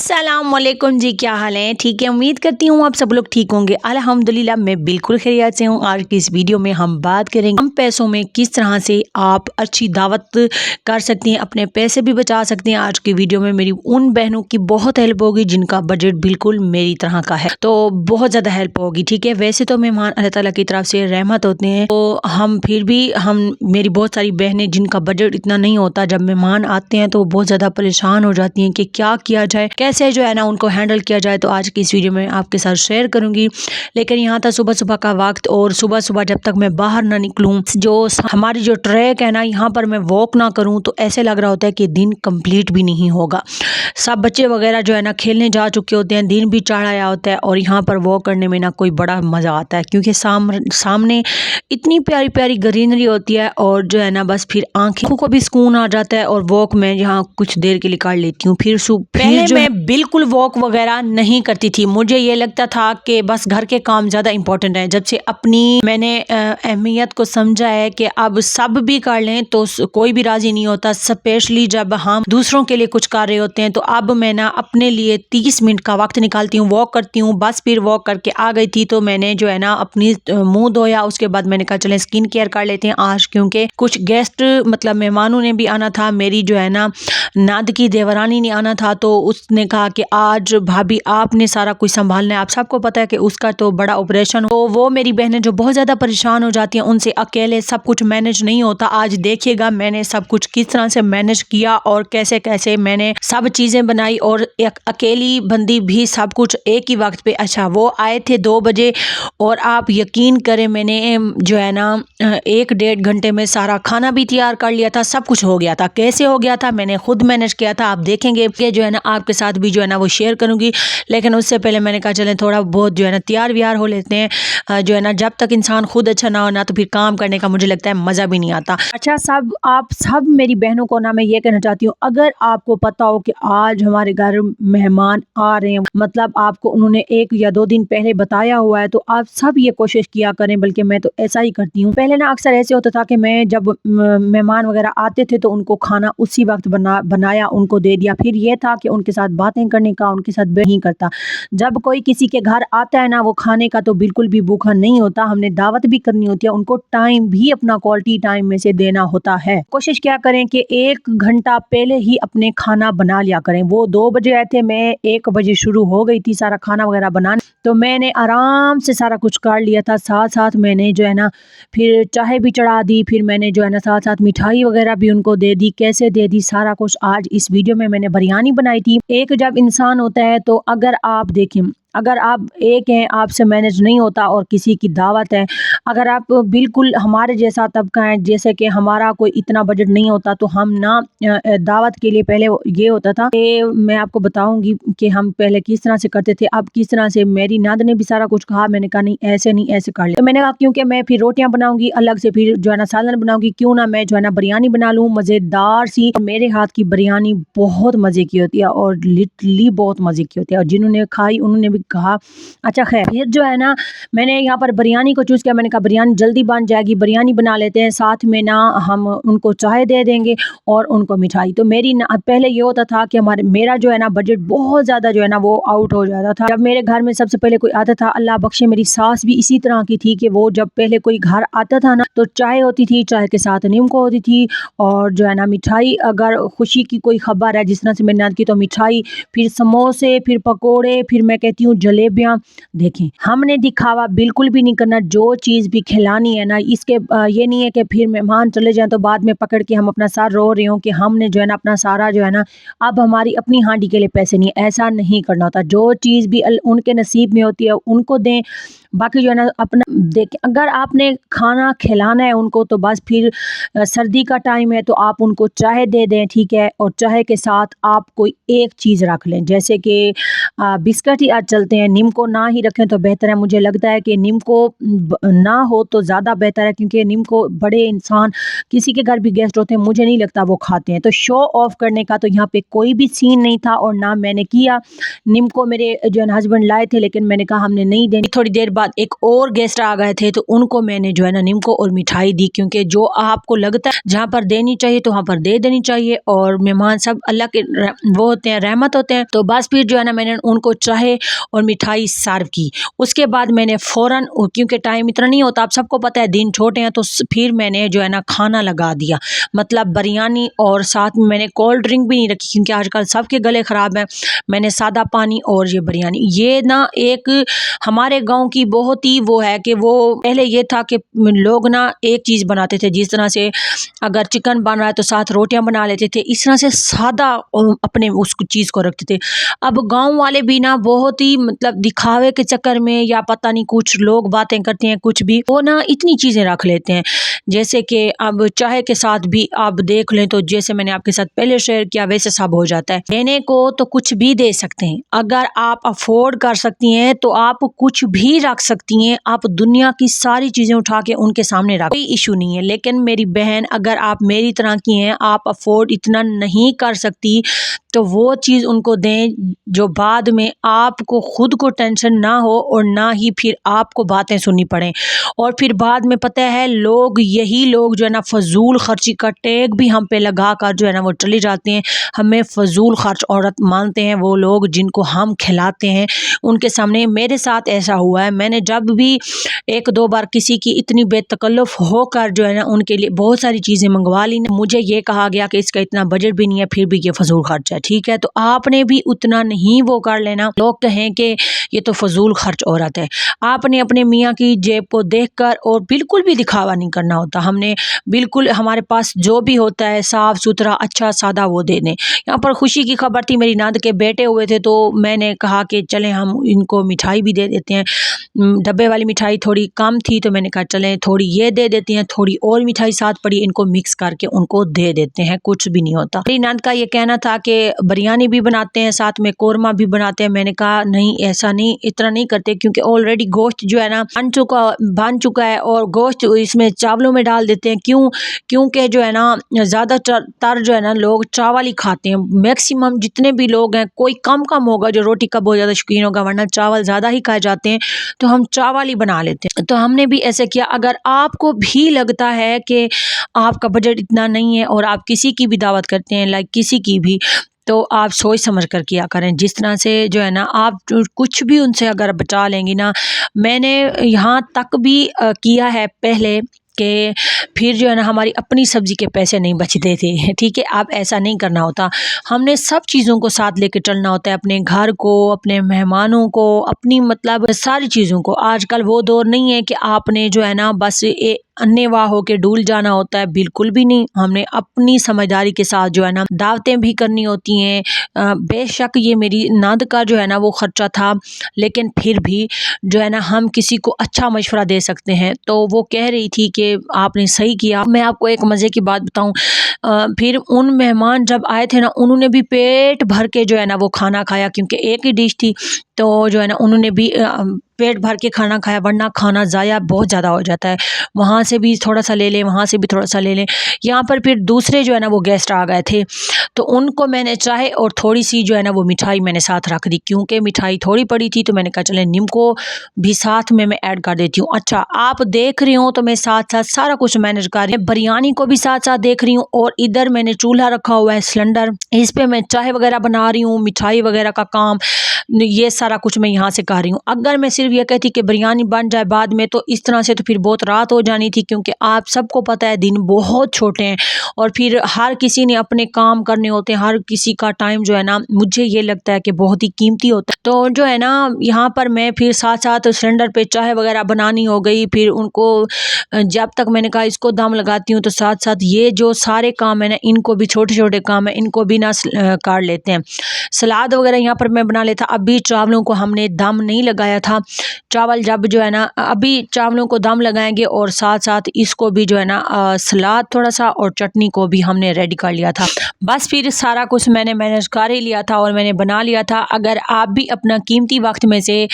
अस्सलाम वालेकुम जी, क्या हाल है? ठीक है, उम्मीद करती हूँ आप सब लोग ठीक होंगे। अल्हम्दुलिल्लाह मैं बिल्कुल खैरियत से हूँ। आज की इस वीडियो में हम बात करेंगे कम पैसों में किस तरह से आप अच्छी दावत कर सकती हैं, अपने पैसे भी बचा सकती हैं। आज की वीडियो में मेरी उन बहनों की बहुत हेल्प होगी जिनका बजट बिल्कुल मेरी तरह का है, तो बहुत ज़्यादा हेल्प होगी। ठीक है, वैसे तो मेहमान अल्लाह ताला की तरफ से रहमत होते हैं, तो हम फिर भी मेरी बहुत सारी बहनें जिनका बजट इतना नहीं होता, जब मेहमान आते हैं तो वो बहुत ज़्यादा परेशान हो जाती हैं कि क्या किया जाए, कैसे जो है ना उनको हैंडल किया जाए। तो आज की इस वीडियो में आपके साथ शेयर करूंगी। लेकिन यहाँ था सुबह सुबह का वक्त, और सुबह सुबह जब तक मैं बाहर ना निकलूँ, जो हमारी जो ट्रैक है ना, यहाँ पर मैं वॉक ना करूँ तो ऐसे लग रहा होता है कि दिन कंप्लीट भी नहीं होगा। सब बच्चे वगैरह जो है ना खेलने जा चुके होते हैं, दिन भी चढ़ आया होता है, और यहाँ पर वॉक करने में ना कोई बड़ा मज़ा आता है, क्योंकि सामने इतनी प्यारी प्यारी ग्रीनरी होती है, और जो है ना बस फिर आंखों को भी सुकून आ जाता है। और वॉक में यहाँ कुछ देर के लिए कर लेती हूँ। पहले मैं बिल्कुल वॉक वगैरह नहीं करती थी, मुझे ये लगता था कि बस घर के काम ज़्यादा इंपॉर्टेंट है। जब से अपनी मैंने अहमियत को समझा है कि अब सब भी कर लें तो कोई भी राज़ी नहीं होता, स्पेशली जब हम दूसरों के लिए कुछ कर रहे होते हैं। तो अब मैं ना अपने लिए 30 मिनट का वक्त निकालती हूँ, वॉक करती हूँ। बस फिर वॉक करके आ गई थी तो मैंने जो है ना अपनी मुंह धोया, उसके बाद मैंने कहा चले स्किन केयर कर लेते हैं आज, क्योंकि कुछ गेस्ट मतलब मेहमानों ने भी आना था। मेरी जो है ना नाद की देवरानी ने आना था, तो उसने कहा कि आज भाभी आपने सारा कुछ संभालना है। आप सबको पता है कि उसका तो बड़ा ऑपरेशन हो, वो मेरी बहनें जो बहुत ज़्यादा परेशान हो जाती हैं, उनसे अकेले सब कुछ मैनेज नहीं होता। आज देखिएगा मैंने सब कुछ किस तरह से मैनेज किया और कैसे कैसे मैंने सब चीज़ें बनाई, और एक अकेली बंदी भी सब कुछ एक ही वक्त पे। अच्छा, वो आए थे 2 बजे, और आप यकीन करें मैंने जो है ना 1-1.5 घंटे में सारा खाना भी तैयार कर लिया था, सब कुछ हो गया था। कैसे हो गया था, मैंने खुद मैनेज किया था। आप देखेंगे कि जो है ना आपके साथ भी जो है ना वो शेयर करूंगी। लेकिन उससे पहले मैंने कहा चलें थोड़ा बहुत जो है ना तैयार व्यार हो लेते हैं। जो है ना जब तक इंसान खुद अच्छा ना हो ना, तो फिर काम करने का मुझे लगता है मज़ा भी नहीं आता। अच्छा, आप सब मेरी बहनों को ना मैं ये कहना चाहती हूँ, अगर आपको पता हो कि आज हमारे घर मेहमान आ रहे हैं, मतलब आपको उन्होंने 1 या 2 दिन पहले बताया हुआ है, तो आप सब ये कोशिश किया करें। बल्कि मैं तो ऐसा ही करती हूँ। पहले ना अक्सर ऐसे होता था कि मैं जब मेहमान वगैरह आते थे तो उनको खाना उसी वक्त बनाया उनको दे दिया। फिर ये था कि उनके साथ बातें करने का, उनके साथ नहीं करता। जब कोई किसी के घर आता है ना, वो खाने का तो बिल्कुल भी भूखा नहीं होता। हमने दावत भी करनी होती है, उनको टाइम भी अपना क्वालिटी टाइम में से देना होता है। कोशिश क्या करें कि 1 घंटा पहले ही अपने खाना बना लिया करें। वो 2 बजे आए थे, मैं 1 बजे शुरू हो गई थी सारा खाना वगैरह बनाने, तो मैंने आराम से सारा कुछ कर लिया था। साथ साथ मैंने जो है ना फिर चाय भी चढ़ा दी, फिर मैंने जो है ना साथ साथ मिठाई वगैरह भी उनको दे दी। कैसे दे दी सारा कुछ आज इस वीडियो में मैंने बिरयानी बनाई थी। एक जब इंसान होता है, तो अगर आप देखें, अगर आप एक हैं, आपसे मैनेज नहीं होता, और किसी की दावत है, अगर आप बिल्कुल हमारे जैसा तबका है, जैसे कि हमारा कोई इतना बजट नहीं होता, तो हम ना दावत के लिए पहले ये होता था कि मैं आपको बताऊंगी कि हम पहले किस तरह से करते थे, अब किस तरह से। मेरी नाद ने भी सारा कुछ कहा, मैंने कहा नहीं ऐसे कर ले। तो मैंने कहा क्योंकि मैं फिर रोटियां बनाऊंगी अलग से, फिर जो है ना सालन बनाऊंगी, क्यों ना मैं जो है ना बिरयानी बना लूँ मज़ेदार सी। मेरे हाथ की बिरयानी बहुत मज़े की होती है, और लिटरली बहुत मज़े की होती है, और जिन्होंने खाई उन्होंने भी कहा अच्छा खैर। फिर जो है ना मैंने यहाँ पर बिरयानी को चूज़ किया। मैंने कहा बिरयानी जल्दी बन जाएगी, बिरयानी बना लेते हैं, साथ में ना हम उनको चाय दे देंगे और उनको मिठाई। तो मेरी ना पहले ये होता था कि मेरा जो है ना बजट बहुत ज़्यादा जो है ना वो आउट हो जाता था। जब मेरे घर में सबसे पहले कोई आता था, अल्लाह बख्शे मेरी सास भी इसी तरह की थी, कि वो जब पहले कोई घर आता था ना, तो चाय होती थी, चाय के साथ नीमको होती थी, और जो है ना मिठाई, अगर खुशी की कोई खबर है जिस तरह से मैंने याद की, तो मिठाई, फिर समोसे, फिर पकोड़े, फिर मैं कहती हूँ जलेबियाँ। देखें, हमने दिखावा बिल्कुल भी नहीं करना, जो चीज़ भी खिलानी है ना, इसके ये नहीं है कि फिर मेहमान चले जाएं तो बाद में पकड़ के हम अपना सर रो रहे हो कि हमने जो है ना अपना सारा जो है ना अब हमारी अपनी हांडी के लिए पैसे नहीं। ऐसा नहीं करना होता। जो चीज़ भी उनके नसीब में होती है उनको दें, बाकी जो है ना अपना देखें। अगर आपने खाना खिलाना है उनको, तो बस फिर सर्दी का टाइम है तो आप उनको चाय दे दें, ठीक है, और चाय के साथ आप कोई एक चीज़ रख लें, जैसे कि बिस्किट ही आज चलते हैं, नीमको ना ही रखें तो बेहतर है। मुझे लगता है कि नीमको ना हो तो ज़्यादा बेहतर है, क्योंकि नीमको बड़े इंसान किसी के घर भी गेस्ट होते हैं, मुझे नहीं लगता वो खाते हैं। तो शो ऑफ करने का तो यहाँ पे कोई भी सीन नहीं था, और ना मैंने किया। नीमको मेरे जो है हस्बैंड लाए थे, लेकिन मैंने कहा हमने नहीं देनी। थोड़ी देर बाद एक और गेस्ट आ गए थे, तो उनको मैंने जो है ना निम्को और मिठाई दी, क्योंकि जो आपको लगता है जहाँ पर देनी चाहिए तो वहाँ पर दे देनी चाहिए, और मेहमान सब अल्लाह के वो होते हैं, रहमत होते हैं। तो बस फिर जो है ना मैंने उनको चाय और मिठाई सर्व की। उसके बाद मैंने फ़ौरन, क्योंकि टाइम इतना नहीं होता, आप सबको पता है दिन छोटे हैं, तो फिर मैंने जो है ना खाना लगा दिया, मतलब बिरयानी, और साथ में मैंने कोल्ड ड्रिंक भी नहीं रखी क्योंकि आजकल सबके गले ख़राब हैं। मैंने सादा पानी और ये बिरयानी, ये ना एक हमारे गांव की बहुत ही वो है कि वो पहले ये था कि लोग ना एक चीज़ बनाते थे, जिस तरह से अगर चिकन बन रहा है तो साथ रोटियां बना लेते थे, इस तरह से सादा अपने उस चीज़ को रखते थे। अब गांव वाले भी ना बहुत ही मतलब दिखावे के चक्कर में, या पता नहीं कुछ लोग बातें करते हैं कुछ भी, वो ना इतनी चीज़ें रख लेते हैं। जैसे कि अब चाय के साथ भी आप देख लें तो जैसे मैंने आपके साथ पहले शेयर किया वैसे सब हो जाता है। देने को तो कुछ भी दे सकते हैं, अगर आप अफोर्ड कर सकती हैं तो आप कुछ भी रख सकती हैं, आप दुनिया की सारी चीज़ें उठा के उनके सामने रख, कोई इशू नहीं है। लेकिन मेरी बहन, अगर आप मेरी तरह की हैं, आप अफोर्ड इतना नहीं कर सकती, तो वो चीज़ उनको दें जो बाद में आपको खुद को टेंशन ना हो और ना ही फिर आपको बातें सुननी पड़ें। और फिर बाद में पता है लोग, यही लोग जो है ना फजूल खर्ची का टैग भी हम पे लगा कर जो है ना वो चले जाते हैं। हमें फजूल खर्च औरत मानते हैं वो लोग जिनको हम खिलाते हैं उनके सामने। मेरे साथ ऐसा हुआ है, मैंने जब भी एक दो बार किसी की इतनी बेतकल्लुफ़ होकर जो है ना उनके लिए बहुत सारी चीज़ें मंगवा ली ना, मुझे ये कहा गया कि इसका इतना बजट भी नहीं है, फिर भी ये फजूल खर्च है। ठीक है, तो आपने भी उतना नहीं वो कर लेना, लोग कहें कि ये तो फजूल खर्च औरत है। आपने अपने मियाँ की जेब को देखकर और बिल्कुल भी दिखावा नहीं करना होता। हमने बिल्कुल हमारे पास जो भी होता है साफ़ सुथरा अच्छा सादा वो दे दें। यहाँ पर खुशी की खबर थी, मेरी नंद के बेटे हुए थे, तो मैंने कहा कि चलें हम इनको मिठाई भी दे देते हैं। डब्बे वाली मिठाई थोड़ी कम थी, तो मैंने कहा चलें थोड़ी ये दे देती हैं, थोड़ी और मिठाई साथ पड़ी, इनको मिक्स करके उनको दे देते हैं, कुछ भी नहीं होता। मेरी नंद का ये कहना था कि बिरयानी भी बनाते हैं साथ में कोरमा भी बनाते हैं। मैंने कहा नहीं, ऐसा नहीं, इतना नहीं करते, क्योंकि ऑलरेडी गोश्त जो है ना बन चुका है और गोश्त इसमें चावलों में डाल देते हैं। क्योंकि जो है ना ज़्यादातर जो है ना लोग चावल ही खाते हैं। मैक्सिमम जितने भी लोग हैं, कोई कम होगा जो रोटी का बहुत ज़्यादा शौकीन होगा, वरना चावल ज़्यादा ही खाए जाते हैं, तो हम चावल ही बना लेते हैं। तो हमने भी ऐसे किया। अगर आपको भी लगता है कि आपका बजट इतना नहीं है और आप किसी की भी दावत करते हैं, लाइक किसी की भी, तो आप सोच समझ कर किया करें। जिस तरह से जो है ना आप कुछ भी उनसे अगर बचा लेंगी ना, मैंने यहाँ तक भी किया है पहले कि फिर जो है ना हमारी अपनी सब्ज़ी के पैसे नहीं बचते थे। ठीक है, आप ऐसा नहीं करना होता, हमने सब चीज़ों को साथ लेके चलना होता है, अपने घर को, अपने मेहमानों को, अपनी मतलब सारी चीज़ों को। आजकल वो दौर नहीं है कि आपने जो है ना बस अन्नेवाह होके डूल जाना होता है, बिल्कुल भी नहीं। हमने अपनी समझदारी के साथ जो है ना दावतें भी करनी होती हैं। बेशक ये मेरी नंद का जो है ना वो खर्चा था, लेकिन फिर भी जो है ना हम किसी को अच्छा मशवरा दे सकते हैं। तो वो कह रही थी कि आपने सही किया। मैं आपको एक मज़े की बात बताऊं, फिर उन मेहमान जब आए थे ना, उन्होंने भी पेट भर के जो है ना वो खाना खाया, क्योंकि एक ही डिश थी, तो जो है ना उन्होंने भी पेट भर के खाना खाया, वरना खाना ज़ाया बहुत ज़्यादा हो जाता है। वहाँ से भी थोड़ा सा ले लें, वहाँ से भी थोड़ा सा ले लें। यहाँ पर फिर दूसरे जो है ना वो गेस्ट आ गए थे, तो उनको मैंने चाय और थोड़ी सी जो है ना वो मिठाई मैंने साथ रख दी, क्योंकि मिठाई थोड़ी पड़ी थी, तो मैंने कहा चले निम्को भी साथ में मैं ऐड कर देती हूँ। अच्छा, आप देख रही हो तो मैं साथ साथ सारा कुछ मैनेज कर रही हूँ, बिरयानी को भी साथ साथ देख रही हूँ, और इधर मैंने चूल्हा रखा हुआ है सिलेंडर, इस पे मैं चाय वगैरह बना रही हूँ, मिठाई वगैरह का काम, ये सारा कुछ मैं यहाँ से कर रही हूँ। अगर मैं सिर्फ ये कहती कि बिरयानी बन जाए बाद में, तो इस तरह से तो फिर बहुत रात हो जानी थी, क्योंकि आप सबको पता है दिन बहुत छोटे हैं और फिर हर किसी ने अपने काम करने होते हैं। हर किसी का टाइम जो है ना, मुझे ये लगता है कि बहुत ही कीमती होता है। तो जो है ना यहाँ पर मैं फिर साथ साथ सिलेंडर पे चाय वगैरह बनानी हो गई। फिर उनको जब तक मैंने कहा इसको दम लगाती हूँ, तो साथ साथ ये जो सारे काम है ना, इनको भी छोटे छोटे काम है, इनको भी ना कर लेते हैं। सलाद वगैरह यहाँ पर मैं बना लेता। अभी चावलों को हमने दम नहीं लगाया था, चावल जब जो है ना अभी चावलों को दम लगाएंगे, और साथ साथ इसको भी जो है ना सलाद थोड़ा सा और चटनी को भी हमने रेडी कर लिया था। बस फिर सारा कुछ मैंने मैनेज कर ही लिया था और मैंने बना लिया था। अगर आप भी अपना कीमती वक्त में से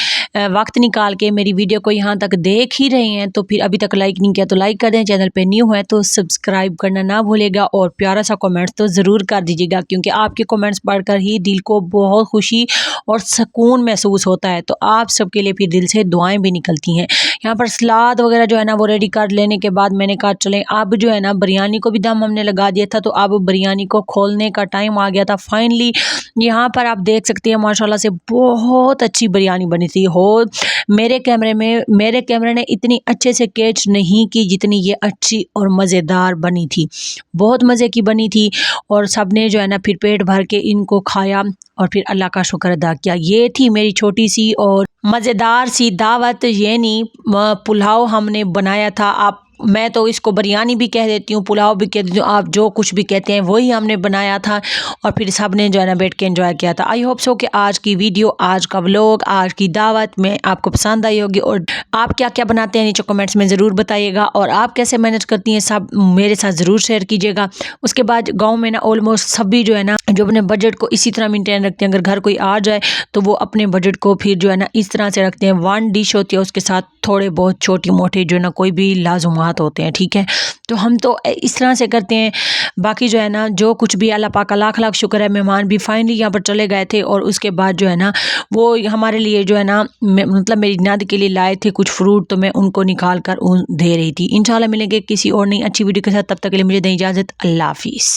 वक्त निकाल के मेरी वीडियो को यहाँ तक देख ही रहे हैं, तो फिर अभी तक लाइक नहीं किया तो लाइक कर दें, चैनल पे न्यू है तो सब्सक्राइब करना ना भूलेगा, और प्यारा सा कमेंट्स तो ज़रूर कर दीजिएगा, क्योंकि आपके कमेंट्स पढ़कर ही दिल को बहुत खुशी और सुकून महसूस होता है। तो आप सबके लिए फिर दिल से दुआएं भी निकलती हैं। यहाँ पर सलाद वगैरह जो है ना वो रेडी कर लेने के बाद मैंने कहा चलें अब जो है ना बिरयानी को भी दम हमने लगा दिया था, तो अब बिरयानी को खोलने का टाइम आ गया था फाइनली। यहाँ पर आप देख सकते हैं माशाल्लाह से बहुत अच्छी बिरयानी बनी थी। हो मेरे कैमरे ने इतनी अच्छे से कैच नहीं की जितनी ये अच्छी और मज़ेदार बनी थी। बहुत मज़े की बनी थी और सबने जो है ना फिर पेट भर के इनको खाया और फिर अल्लाह का शुक्र अदा किया। ये थी मेरी छोटी सी और मज़ेदार सी दावत, यानी पुलाव हमने बनाया था। मैं तो इसको बिरयानी भी कह देती हूँ, पुलाव भी कह देती हूँ, आप जो कुछ भी कहते हैं वही हमने बनाया था और फिर सब ने जो है ना बैठ के एंजॉय किया था। आई होप सो कि आज की वीडियो, आज का व्लॉग, आज की दावत में आपको पसंद आई होगी और आप क्या क्या बनाते हैं नीचे कमेंट्स में ज़रूर बताइएगा और आप कैसे मैनेज करती हैं सब मेरे साथ ज़रूर शेयर कीजिएगा। उसके बाद गाँव में ना ऑलमोस्ट सभी जो है ना जो अपने बजट को इसी तरह मेंटेन रखते हैं। अगर घर कोई आ जाए तो वो अपने बजट को फिर जो है ना इस तरह से रखते हैं। 1 डिश होती है, उसके साथ थोड़े बहुत छोटी मोटे जो है ना कोई भी लाजुमात होते हैं, ठीक है। तो हम तो इस तरह से करते हैं। बाकी जो है ना जो कुछ भी अल्लाह पाक का लाख लाख शुक्र है, मेहमान भी फाइनली यहाँ पर चले गए थे और उसके बाद जो है ना वो हमारे लिए जो है ना मतलब मेरी नाद के लिए लाए थे कुछ फ्रूट, तो मैं उनको निकाल कर दे रही थी। इंशाल्लाह मिलेंगे किसी और नई अच्छी वीडियो के साथ, तब तक के लिए मुझे दें इजाज़त। अल्लाह हाफिज़।